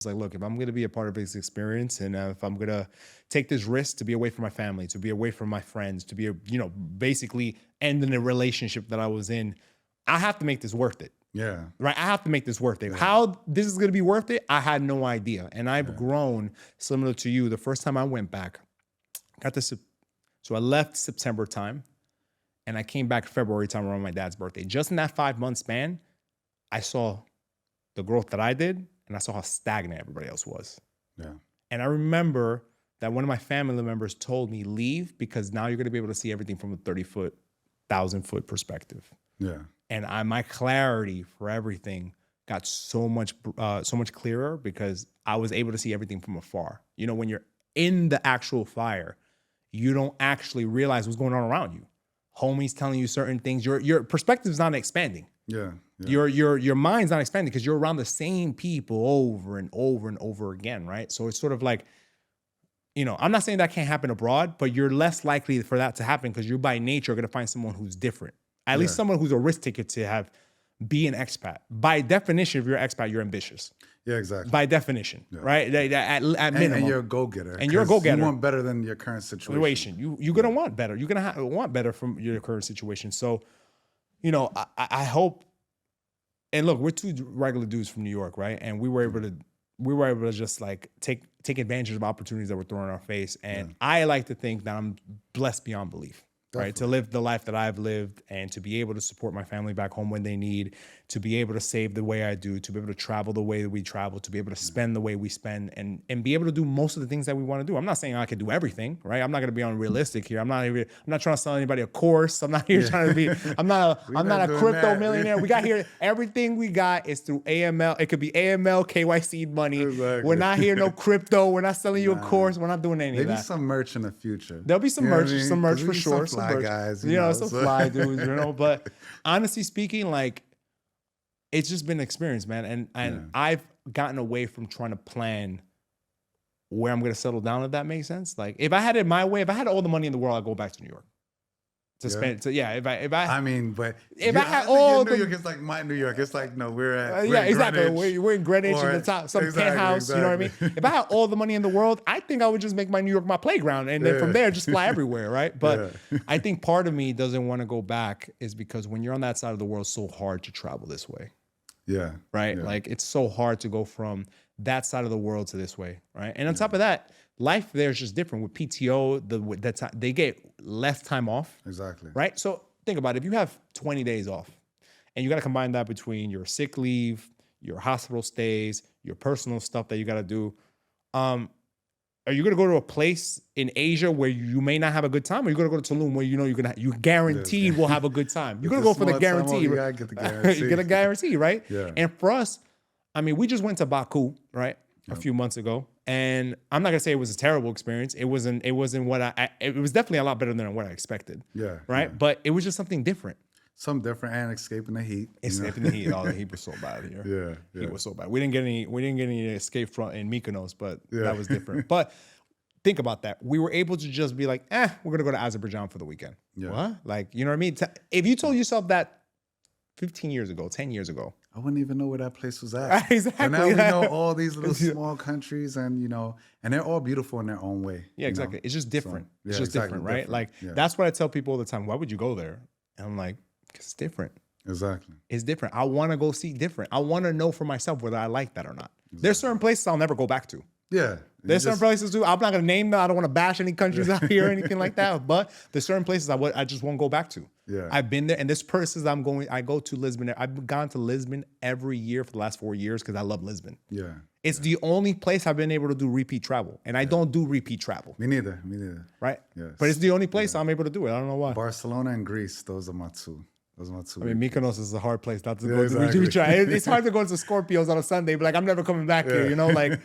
was like, look, if I'm going to be a part of this experience and if I'm going to take this risk to be away from my family, to be away from my friends, to be, basically ending a relationship that I was in, I have to make this worth it. Yeah. Right. I have to make this worth it. Yeah. How this is going to be worth it, I had no idea. And I've Yeah. grown similar to you. The first time I went back, so I left September time and I came back February time around my dad's birthday. Just in that 5-month span, I saw the growth that I did and I saw how stagnant everybody else was. Yeah. And I remember that one of my family members told me, leave because now you're going to be able to see everything from a 30-foot, 1,000-foot perspective. Yeah. And my clarity for everything got so much clearer because I was able to see everything from afar. When you're in the actual fire, you don't actually realize what's going on around you. Homies telling you certain things. Your perspective's not expanding. Yeah. Yeah. Your mind's not expanding because you're around the same people over and over and over again, right? So it's sort of like, I'm not saying that can't happen abroad, but you're less likely for that to happen because you by nature are going to find someone who's different. At least someone who's a risk taker to be an expat. By definition, if you're an expat, you're ambitious. Yeah, exactly. By definition, right? At minimum. And you're a go-getter. And you're a go-getter. You want better than your current situation. You're going to want better. You're going to want better from your current situation. So, I hope, and look, we're two regular dudes from New York, right? And we were able to just like take advantage of opportunities that were thrown in our face. And I like to think that I'm blessed beyond belief. Definitely. Right, to live the life that I've lived and to be able to support my family back home when they need, to be able to save the way I do, to be able to travel the way that we travel, to be able to spend the way we spend, and be able to do most of the things that we want to do. I'm not saying I can do everything, right? I'm not going to be unrealistic here. I'm not trying to sell anybody a course. I'm not here trying to be. I'm not a crypto millionaire. We got here. Everything we got is through AML. It could be AML, KYC money. Exactly. We're not here no crypto. We're not selling you a course. We're not doing any of that. Maybe some merch in the future. There'll be some merch, some merch for sure. Some fly guys, some fly dudes, But honestly speaking, like, it's just been an experience, man. And I've gotten away from trying to plan where I'm going to settle down, if that makes sense. Like, if I had it my way, if I had all the money in the world, I'd go back to New York to spend. If I had all New York, it's like my New York. It's like, no, we're at exactly. Greenwich, we're in Greenwich in the top, some penthouse. You know what I mean? If I had all the money in the world, I think I would just make my New York my playground, and then from there just fly everywhere, right? But I think part of me doesn't want to go back is because when you're on that side of the world, it's so hard to travel this way. Yeah. Right. Yeah. Like, it's so hard to go from that side of the world to this way. Right. And on top of that, life there is just different with PTO. They get less time off. Exactly. Right. So think about it. If you have 20 days off and you got to combine that between your sick leave, your hospital stays, your personal stuff that you got to do. Are you going to go to a place in Asia where you may not have a good time, or are you going to go to Tulum where you guaranteed will have a good time? You're going to go for the guarantee. You gotta get the guarantee. You get a guarantee, right? Yeah. And for us, I mean, we just went to Baku, right, a few months ago, and I'm not gonna say it was a terrible experience. It wasn't what it was definitely a lot better than what I expected. Yeah. Right. Yeah. But it was just something different. Something different and escaping the heat. Escaping the heat. Oh, the heat was so bad here. Yeah. Heat was so bad. We didn't get any escape from in Mykonos, but that was different. But think about that. We were able to just be like, we're gonna go to Azerbaijan for the weekend. Yeah. What? Like, you know what I mean? If you told yourself that 15 years ago, 10 years ago, I wouldn't even know where that place was at. Exactly. And now we know all these little small countries, and and they're all beautiful in their own way. Yeah, exactly. It's just different. So, it's just different, right? Like, that's what I tell people all the time. Why would you go there? And I'm like, because it's different. Exactly. It's different. I want to go see different. I want to know for myself whether I like that or not. There's certain places I'll never go back to. Yeah. There's certain places too. I'm not gonna name them. I don't want to bash any countries out here or anything like that. But there's certain places I just won't go back to. Yeah. I've been there, and there's places I go to Lisbon. I've gone to Lisbon every year for the last 4 years because I love Lisbon. Yeah. It's the only place I've been able to do repeat travel, and I don't do repeat travel. Me neither. Right. Yes. But it's the only place I'm able to do it. I don't know why. Barcelona and Greece, those are my two. I mean, Mykonos is a hard place not to go exactly. to. It's hard to go to Scorpios on a Sunday, but like, I'm never coming back here, like.